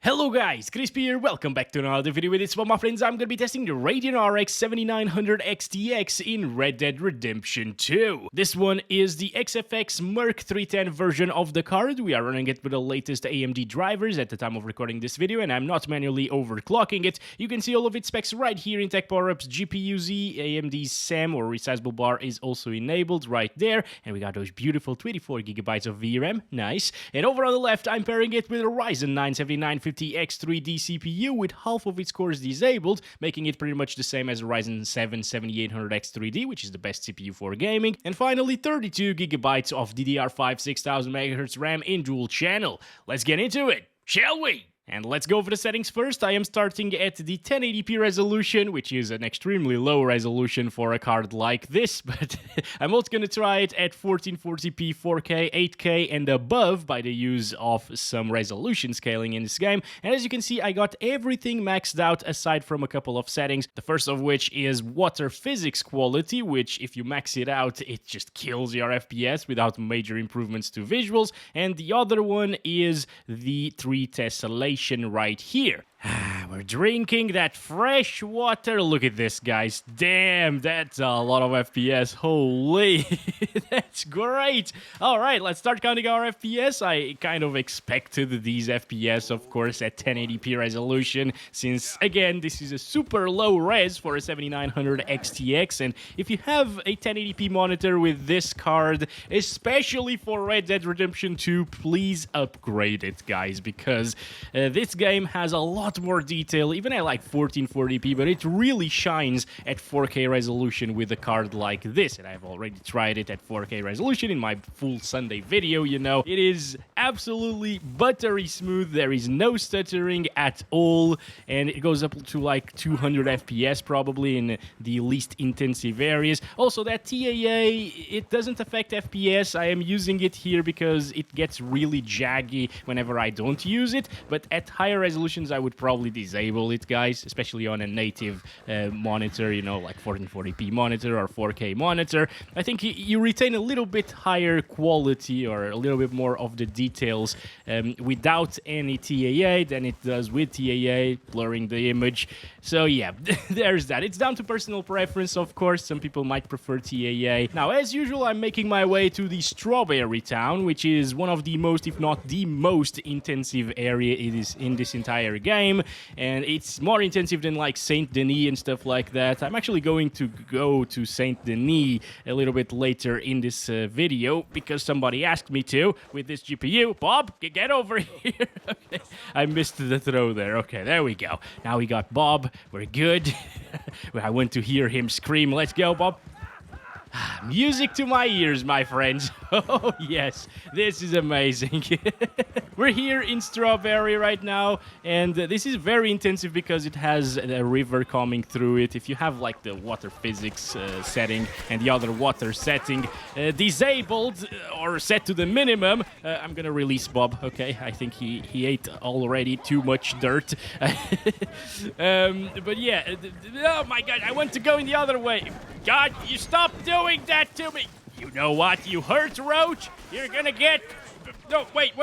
Hello guys, Crispy here, welcome back to another video. With this one, my friends, I'm gonna be testing the Radeon RX 7900 XTX in Red Dead Redemption 2. This one is the XFX MERC 310 version of the card. We are running it with the latest AMD drivers at the time of recording this video, and I'm not manually overclocking it. You can see all of its specs right here in Tech Power-Ups. GPU-Z, AMD SAM or resizable bar is also enabled right there, and we got those beautiful 24GB of VRAM, nice. And over on the left, I'm pairing it with a Ryzen 9 7950 X3D CPU with half of its cores disabled, making it pretty much the same as a Ryzen 7 7800 X3D, which is the best CPU for gaming. And finally, 32GB of DDR5 6000MHz RAM in dual channel. Let's get into it, shall we? And let's go for the settings first. I am starting at the 1080p resolution, which is an extremely low resolution for a card like this, but I'm also going to try it at 1440p, 4K, 8K, and above by the use of some resolution scaling in this game. And as you can see, I got everything maxed out aside from a couple of settings. The first of which is water physics quality, which if you max it out, it just kills your FPS without major improvements to visuals. And the other one is the 3 tessellation right here. We're drinking that fresh water. Look at this, guys. Damn, that's a lot of FPS. Holy, that's great. All right, let's start counting our FPS. I kind of expected these FPS, of course, at 1080p resolution, since, again, this is a super low res for a 7900 XTX, and if you have a 1080p monitor with this card, especially for Red Dead Redemption 2, please upgrade it, guys, because this game has a lot more detail, even at like 1440p, but it really shines at 4K resolution with a card like this, and I've already tried it at 4K resolution in my full Sunday video, you know. It is absolutely buttery smooth, there is no stuttering at all, and it goes up to like 200 FPS probably in the least intensive areas. Also, that TAA, it doesn't affect FPS. I am using it here because it gets really jaggy whenever I don't use it, but at higher resolutions I would probably disable it, guys, especially on a native monitor, you know, like 1440p monitor or 4K monitor. I think you retain a little bit higher quality or a little bit more of the details without any TAA than it does with TAA, blurring the image. So yeah, there's that. It's down to personal preference, of course. Some people might prefer TAA. Now, as usual, I'm making my way to the Strawberry Town, which is one of the most, if not the most intensive area it is in this entire game, and it's more intensive than like Saint Denis and stuff like that. I'm actually going to go to Saint Denis a little bit later in this video because somebody asked me to with this GPU. Bob, get over here. Okay. I missed the throw there. Okay, there we go. Now we got Bob. We're good. I want to hear him scream. Let's go, Bob. Music to my ears, my friends. Oh, yes. This is amazing. We're here in Strawberry right now, and this is very intensive because it has a river coming through it. If you have, like, the water physics setting and the other water setting disabled or set to the minimum, I'm gonna release Bob, okay? I think he ate already too much dirt. But yeah, oh my God, I want to go in the other way. God, you stop doing that to me. You know what? You hurt, Roach. You're gonna get... No, wait.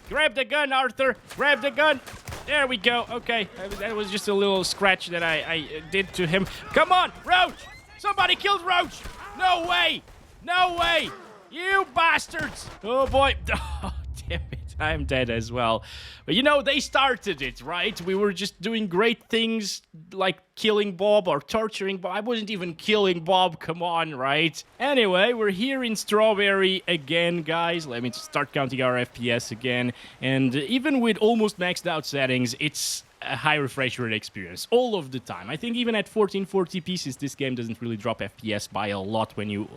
Grab the gun, Arthur. Grab the gun. There we go. Okay, that was just a little scratch that I did to him. Come on, Roach. Somebody killed Roach. No way. No way. You bastards. Oh, boy. Oh, damn it. I'm dead as well. But you know, they started it, right? We were just doing great things like killing Bob or torturing Bob. I wasn't even killing Bob, come on, right? Anyway, we're here in Strawberry again, guys. Let me start counting our FPS again. And even with almost maxed out settings, it's a high refresh rate experience all of the time. I think even at 1440p, since this game doesn't really drop FPS by a lot when you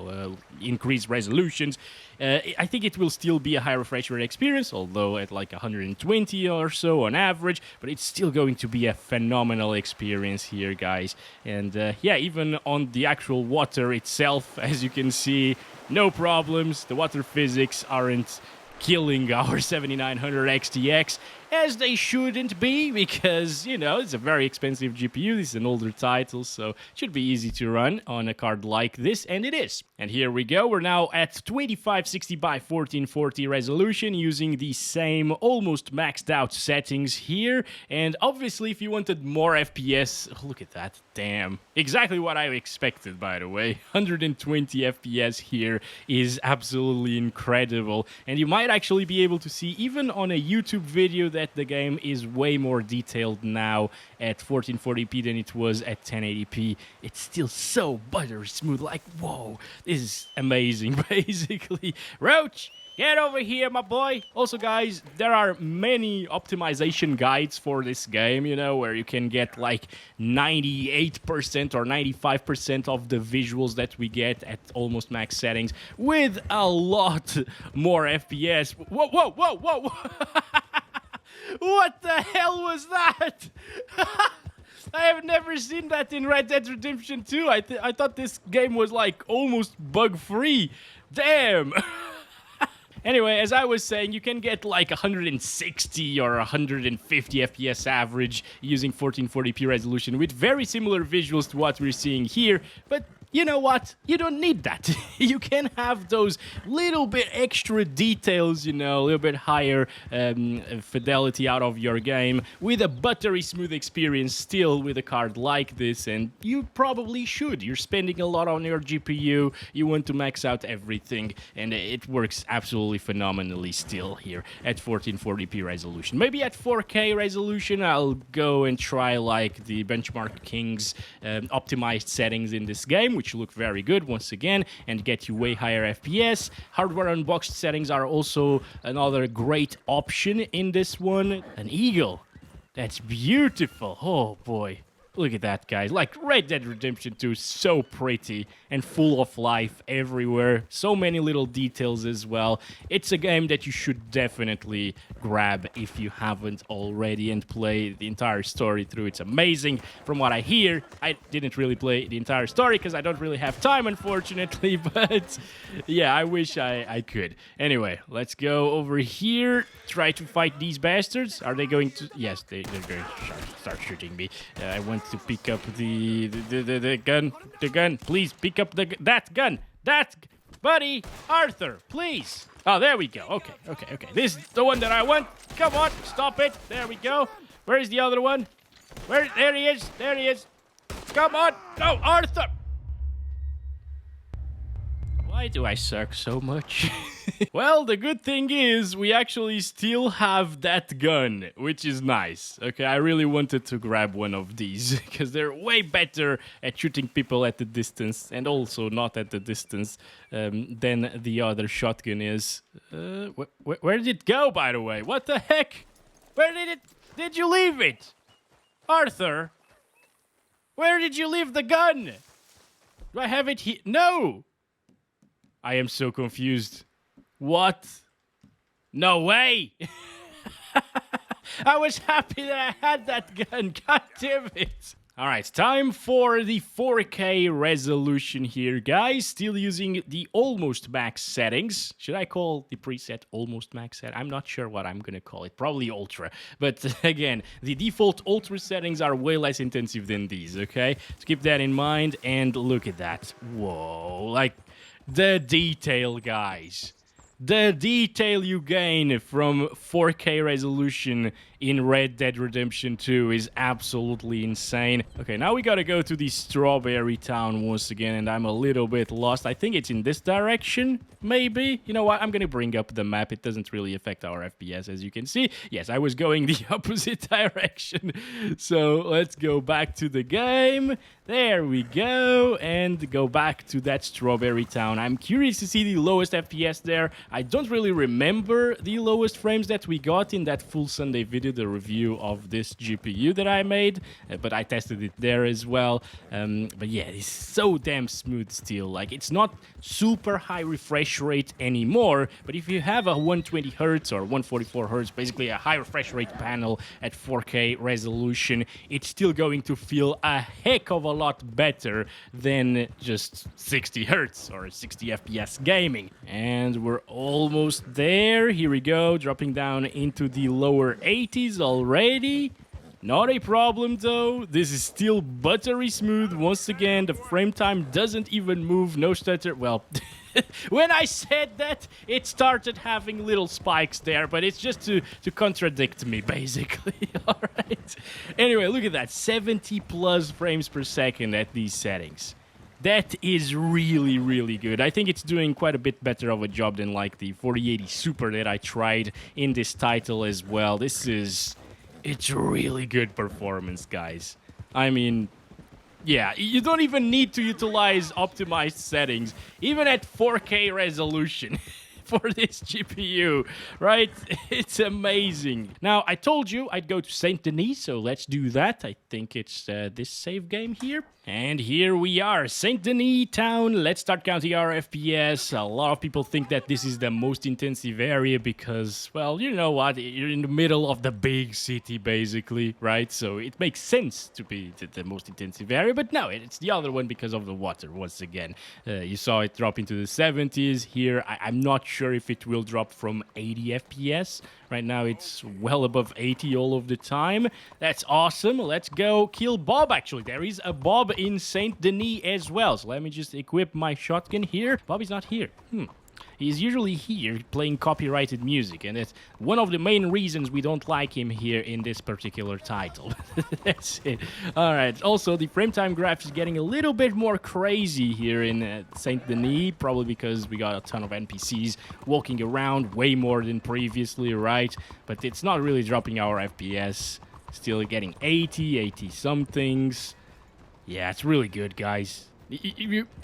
increase resolutions, I think it will still be a high refresh rate experience, although at like 120 or so on average, but it's still going to be a phenomenal experience here, guys. And yeah, even on the actual water itself, as you can see, no problems. The water physics aren't killing our 7900 XTX. as they shouldn't be, because, you know, it's a very expensive GPU. This is an older title, so it should be easy to run on a card like this, and it is. And here we go. We're now at 2560 by 1440 resolution using the same almost maxed out settings here. And obviously, if you wanted more FPS, oh, look at that. Damn. Exactly what I expected, by the way. 120 FPS here is absolutely incredible. And you might actually be able to see, even on a YouTube video, that the game is way more detailed now at 1440p than it was at 1080p. It's still so buttery smooth. Like, whoa, this is amazing, basically. Roach! Get over here, my boy. Also, guys, there are many optimization guides for this game, you know, where you can get like 98% or 95% of the visuals that we get at almost max settings with a lot more FPS. Whoa, whoa, whoa, whoa. What the hell was that? I have never seen that in Red Dead Redemption 2. I thought this game was like almost bug-free. Damn. Anyway, as I was saying, you can get like 160 or 150 FPS average using 1440p resolution with very similar visuals to what we're seeing here, but you know what? You don't need that. You can have those little bit extra details, you know, a little bit higher fidelity out of your game with a buttery smooth experience still with a card like this, and you probably should. You're spending a lot on your GPU, you want to max out everything, and it works absolutely phenomenally still here at 1440p resolution. Maybe at 4K resolution, I'll go and try like the Benchmark King's optimized settings in this game, which look very good once again and get you way higher FPS. Hardware unboxed settings are also another great option in this one. An eagle. That's beautiful. Oh boy. Look at that, guys. Like, Red Dead Redemption 2 is so pretty and full of life everywhere. So many little details as well. It's a game that you should definitely grab if you haven't already and play the entire story through. It's amazing from what I hear. I didn't really play the entire story because I don't really have time, unfortunately. But, yeah, I wish I could. Anyway, let's go over here. Try to fight these bastards. Are they going to... Yes, they're going to start shooting me. I want to pick up the gun. Please pick up that gun. Buddy, Arthur, please. Oh, there we go. Okay. This is the one that I want. Come on, stop it. There we go. Where is the other one? There he is. Come on. No, Arthur. Why do I suck so much? Well, the good thing is we actually still have that gun, which is nice. Okay, I really wanted to grab one of these because they're way better at shooting people at the distance and also not at the distance than the other shotgun is. Where did it go, by the way? What the heck? Where did you leave it? Arthur? Where did you leave the gun? Do I have it here? No! I am so confused. What? No way! I was happy that I had that gun. God damn it. Alright, time for the 4K resolution here, guys. Still using the almost max settings. Should I call the preset almost max set? I'm not sure what I'm gonna call it. Probably ultra. But again, the default ultra settings are way less intensive than these, okay? So keep that in mind and look at that. Whoa, like the detail, guys. The detail you gain from 4K resolution in Red Dead Redemption 2 is absolutely insane. Okay, now we gotta go to the Strawberry Town once again, and I'm a little bit lost. I think it's in this direction, maybe? You know what? I'm gonna bring up the map. It doesn't really affect our FPS, as you can see. Yes, I was going the opposite direction. So let's go back to the game. There we go, and go back to that Strawberry Town. I'm curious to see the lowest FPS there. I don't really remember the lowest frames that we got in that full Sunday video, the review of this GPU that I made, but I tested it there as well. But yeah, it's so damn smooth still. Like, it's not super high refresh rate anymore, but if you have a 120 Hz or 144 Hz, basically a high refresh rate panel at 4K resolution, it's still going to feel a heck of a lot better than just 60 Hz or 60 FPS gaming. And we're almost there. Here we go, dropping down into the lower 80s. 80s already. Not a problem though. This is still buttery smooth. Once again, the frame time doesn't even move. No stutter. Well, when I said that, it started having little spikes there, but it's just to contradict me, basically. All right. Anyway, look at that. 70 plus frames per second at these settings. That is really, really good. I think it's doing quite a bit better of a job than like the 4080 Super that I tried in this title as well. It's really good performance, guys. I mean, yeah, you don't even need to utilize optimized settings, even at 4K resolution for this GPU, right? It's amazing. Now, I told you I'd go to Saint Denis, so let's do that. I think it's this save game here. And here we are, Saint Denis town. Let's start counting our FPS. A lot of people think that this is the most intensive area because, well, you know what? You're in the middle of the big city, basically, right? So it makes sense to be the most intensive area, but no, it's the other one because of the water, once again. You saw it drop into the 70s. Here, I'm not sure if it will drop from 80 FPS. Right now, it's well above 80 all of the time. That's awesome. Let's go kill Bob, actually. There is a Bob in Saint Denis as well. So let me just equip my shotgun here. Bob is not here. He's usually here playing copyrighted music, and that's one of the main reasons we don't like him here in this particular title. That's it. All right. Also, the frame time graph is getting a little bit more crazy here in Saint Denis, probably because we got a ton of NPCs walking around, way more than previously, right? But it's not really dropping our FPS. Still getting 80 somethings. Yeah, it's really good, guys.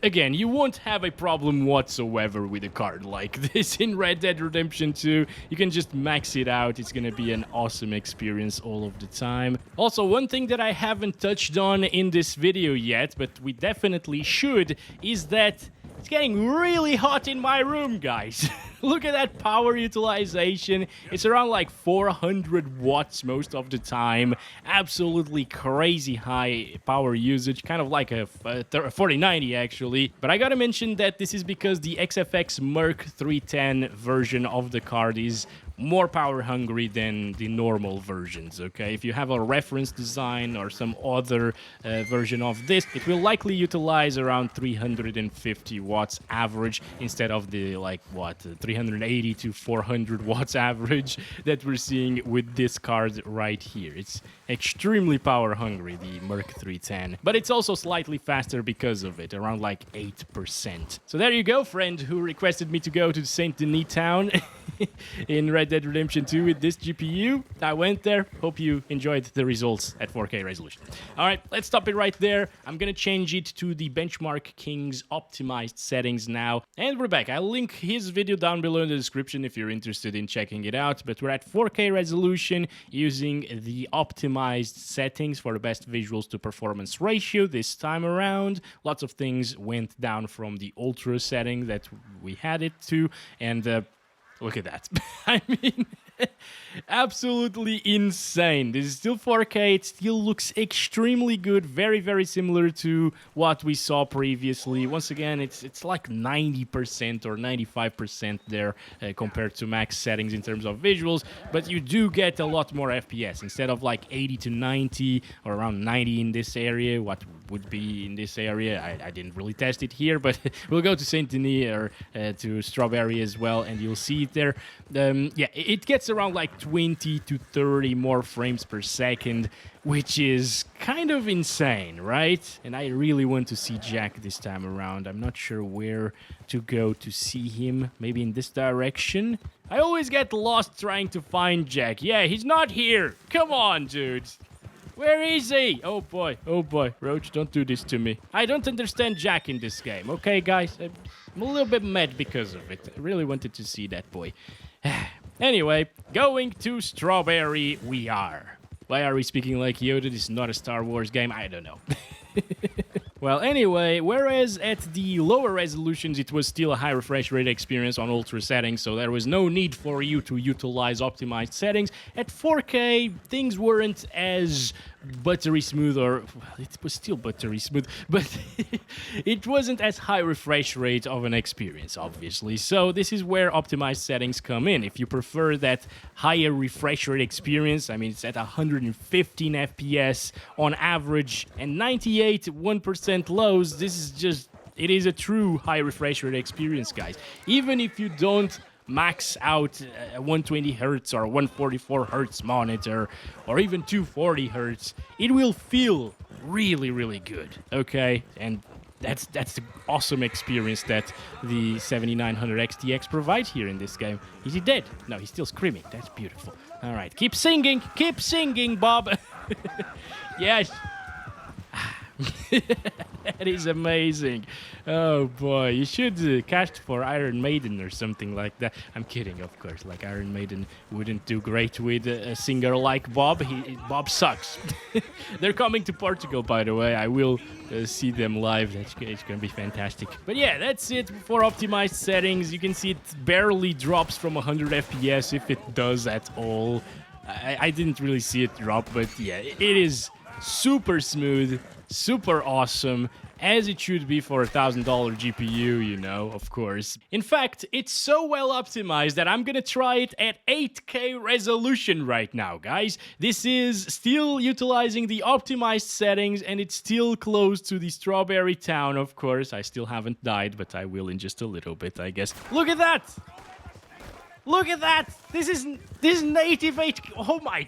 Again, you won't have a problem whatsoever with a card like this in Red Dead Redemption 2. You can just max it out. It's gonna be an awesome experience all of the time. Also, one thing that I haven't touched on in this video yet, but we definitely should, is that it's getting really hot in my room, guys. Look at that power utilization. It's around like 400 watts most of the time. Absolutely crazy high power usage, kind of like a 4090 actually. But I gotta mention that this is because the XFX MERC 310 version of the card is more power hungry than the normal versions, okay? If you have a reference design or some other version of this, it will likely utilize around 350 watts average instead of the, like, what, 380 to 400 watts average that we're seeing with this card right here. It's extremely power hungry, the MERC 310, but it's also slightly faster because of it, around like 8%. So there you go, friend who requested me to go to Saint Denis town in Red Dead Redemption 2 with this GPU. I went there. Hope you enjoyed the results at 4K resolution. All right, let's stop it right there. I'm gonna change it to the Benchmark King's optimized settings now. And we're back. I'll link his video down below in the description if you're interested in checking it out. But we're at 4K resolution using the optimized settings for the best visuals to performance ratio this time around. Lots of things went down from the ultra setting that we had it to, and look at that. I mean, absolutely insane. This is still 4K. It still looks extremely good. Very, very similar to what we saw previously. Once again, it's like 90% or 95% there compared to max settings in terms of visuals. But you do get a lot more FPS. Instead of like 80 to 90 or around 90 in this area, what would be in this area, I didn't really test it here, but we'll go to Saint Denis or to Strawberry as well, and you'll see it there. Yeah, it gets around like 20 to 30 more frames per second, which is kind of insane, right? And I really want to see Jack this time around. I'm not sure where to go to see him. Maybe in this direction? I always get lost trying to find Jack. Yeah, he's not here. Come on, dude. Where is he? Oh boy, Roach, don't do this to me. I don't understand Jack in this game, okay, guys? I'm a little bit mad because of it. I really wanted to see that boy. Anyway, going to Strawberry we are. Why are we speaking like Yoda? This is not a Star Wars game. I don't know. Well, anyway, whereas at the lower resolutions it was still a high refresh rate experience on ultra settings, so there was no need for you to utilize optimized settings. At 4K, things weren't as buttery smooth, or well, it was still buttery smooth, but it wasn't as high refresh rate of an experience, obviously. So this is where optimized settings come in. If you prefer that higher refresh rate experience, I mean, it's at 115 FPS on average and 98 1% lows. This is just, it is a true high refresh rate experience, guys. Even if you don't max out a 120 hertz or 144 hertz monitor or even 240 hertz, it will feel really, really good, okay? And that's the awesome experience that the 7900 XTX provides here in this game. Is he dead? No, he's still screaming. That's beautiful. All right, keep singing, Bob. Yes. That is amazing. Oh boy, you should cast for Iron Maiden or something like that. I'm kidding, of course. Like, Iron Maiden wouldn't do great with a singer like Bob. Bob sucks. They're coming to Portugal, by the way. I will see them live. It's gonna be fantastic. But yeah, that's it for optimized settings. You can see it barely drops from 100 FPS, if it does at all. I didn't really see it drop, but yeah, it is super smooth, super awesome, as it should be for a $1,000 GPU, you know, of course. In fact, it's so well optimized that I'm gonna try it at 8K resolution right now, guys. This is still utilizing the optimized settings, and it's still close to the Strawberry Town, of course. I still haven't died, but I will in just a little bit, I guess. Look at that! Look at that! This is native 8K. Oh my...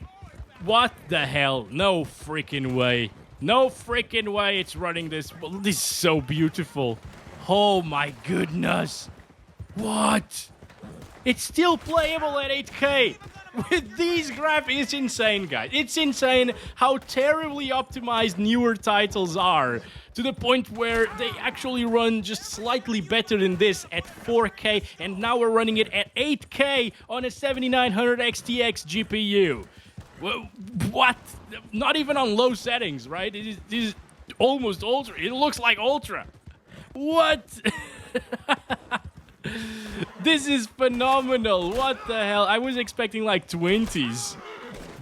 What the hell? No freaking way. No freaking way it's running this. This is so beautiful. Oh my goodness. What? It's still playable at 8K. With these graphics, it's insane, guys. It's insane how terribly optimized newer titles are, to the point where they actually run just slightly better than this at 4K, and now we're running it at 8K on a 7900 XTX GPU. What? Not even on low settings, right? This is almost ultra. It looks like ultra. What? This is phenomenal. What the hell? I was expecting like 20s.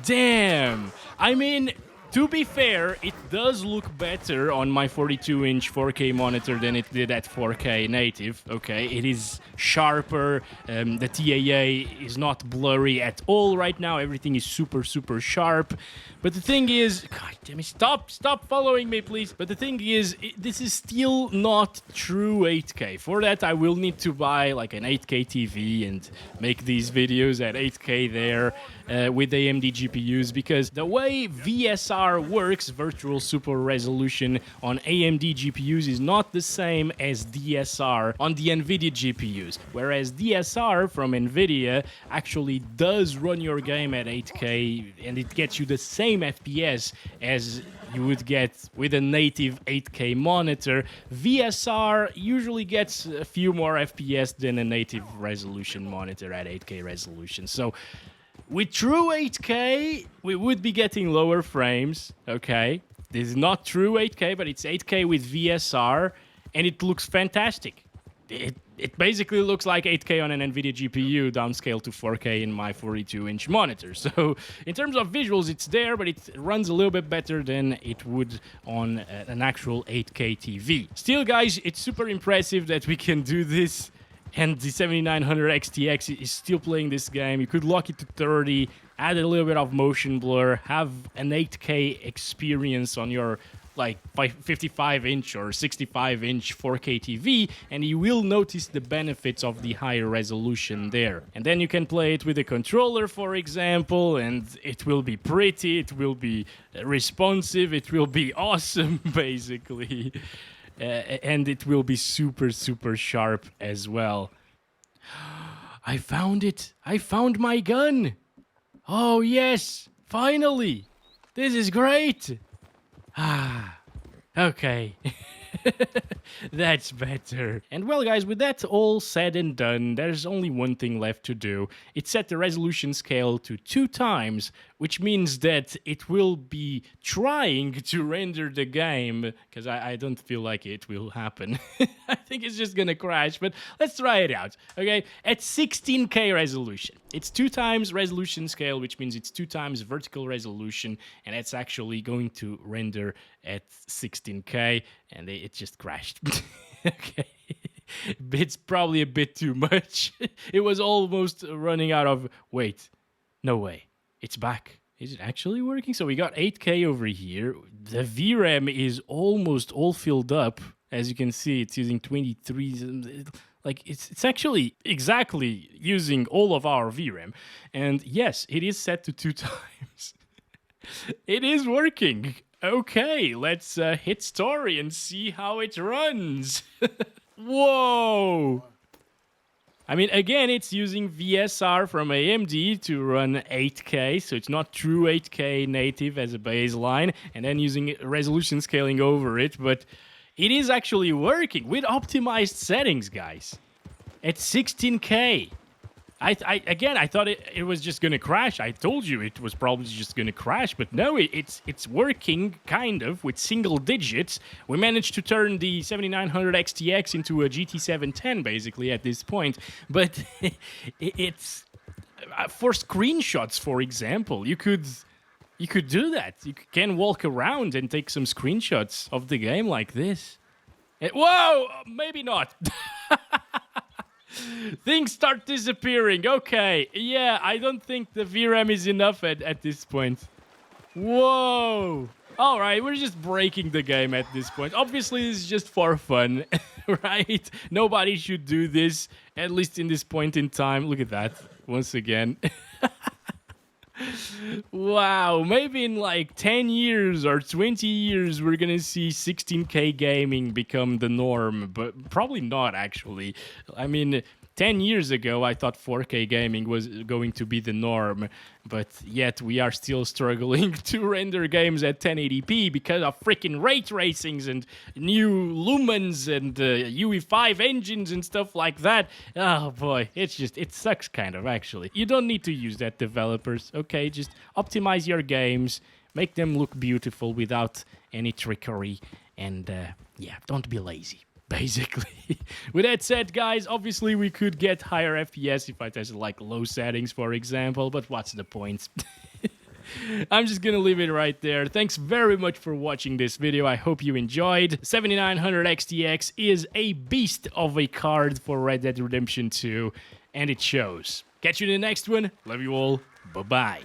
Damn. I mean, to be fair, it does look better on my 42-inch 4K monitor than it did at 4K native, okay? It is sharper, the TAA is not blurry at all right now, everything is super, super sharp. But the thing is, God damn it, stop following me, please. But the thing is, this is still not true 8K. For that, I will need to buy like an 8K TV and make these videos at 8K there with AMD GPUs, because the way VSR works, Virtual Super Resolution, on AMD GPUs is not the same as DSR on the NVIDIA GPUs. Whereas DSR from NVIDIA actually does run your game at 8K, and it gets you the same FPS as you would get with a native 8K monitor. VSR usually gets a few more FPS than a native resolution monitor at 8K resolution. So with true 8K, we would be getting lower frames, okay? This is not true 8K, but it's 8K with VSR, and it looks fantastic. It basically looks like 8K on an NVIDIA GPU downscaled to 4K in my 42-inch monitor. So in terms of visuals, it's there, but it runs a little bit better than it would on an actual 8K TV. Still, guys, it's super impressive that we can do this, and the 7900 XTX is still playing this game. You could lock it to 30, add a little bit of motion blur, have an 8K experience on your like 55-inch or 65-inch 4K TV, and you will notice the benefits of the higher resolution there. And then you can play it with a controller, for example, and it will be pretty, it will be responsive, it will be awesome, basically. And it will be super, super sharp as well. I found it! I found my gun! Oh yes! Finally! This is great! Ah, okay. That's better. And well, guys, with that all said and done, there's only one thing left to do. It's set the resolution scale to 2 times, which means that it will be trying to render the game, because I don't feel like it will happen. I think it's just gonna crash, but let's try it out, okay? At 16K resolution. It's 2 times resolution scale, which means it's 2 times vertical resolution, and it's actually going to render at 16K, and it just crashed. Okay. It's probably a bit too much. It was almost running out of... Wait. No way. It's back. Is it actually working? So we got 8K over here. The VRAM is almost all filled up. As you can see, it's using 23... Like, it's actually exactly using all of our VRAM. And yes, it is set to 2 times. It is working. Okay, let's hit story and see how it runs. Whoa! I mean, again, it's using VSR from AMD to run 8K, so it's not true 8K native as a baseline, and then using resolution scaling over it, but it is actually working with optimized settings, guys. At 16K. Again, I thought it was just gonna crash. I told you it was probably just gonna crash, but no, it's working, kind of, with single digits. We managed to turn the 7900 XTX into a GT 710, basically, at this point. But it's... For screenshots, for example, you could do that. You can walk around and take some screenshots of the game like this. Whoa! Maybe not. Things start disappearing. Okay, yeah, I don't think the VRAM is enough at this point. Whoa! Alright, we're just breaking the game at this point. Obviously, this is just for fun, right? Nobody should do this, at least in this point in time. Look at that, once again. Wow, maybe in like 10 years or 20 years we're gonna see 16K gaming become the norm, but probably not, actually. I mean, 10 years ago I thought 4K gaming was going to be the norm, but yet we are still struggling to render games at 1080p because of freaking ray tracings and new lumens and UE5 engines and stuff like that. Oh boy, it sucks kind of, actually. You don't need to use that, developers, okay? Just optimize your games, make them look beautiful without any trickery, and yeah, don't be lazy. Basically. With that said, guys, obviously we could get higher FPS if I tested like low settings, for example, but what's the point? I'm just gonna leave it right there. Thanks very much for watching this video. I hope you enjoyed. 7900 XTX is a beast of a card for Red Dead Redemption 2, and it shows. Catch you in the next one. Love you all. Bye-bye.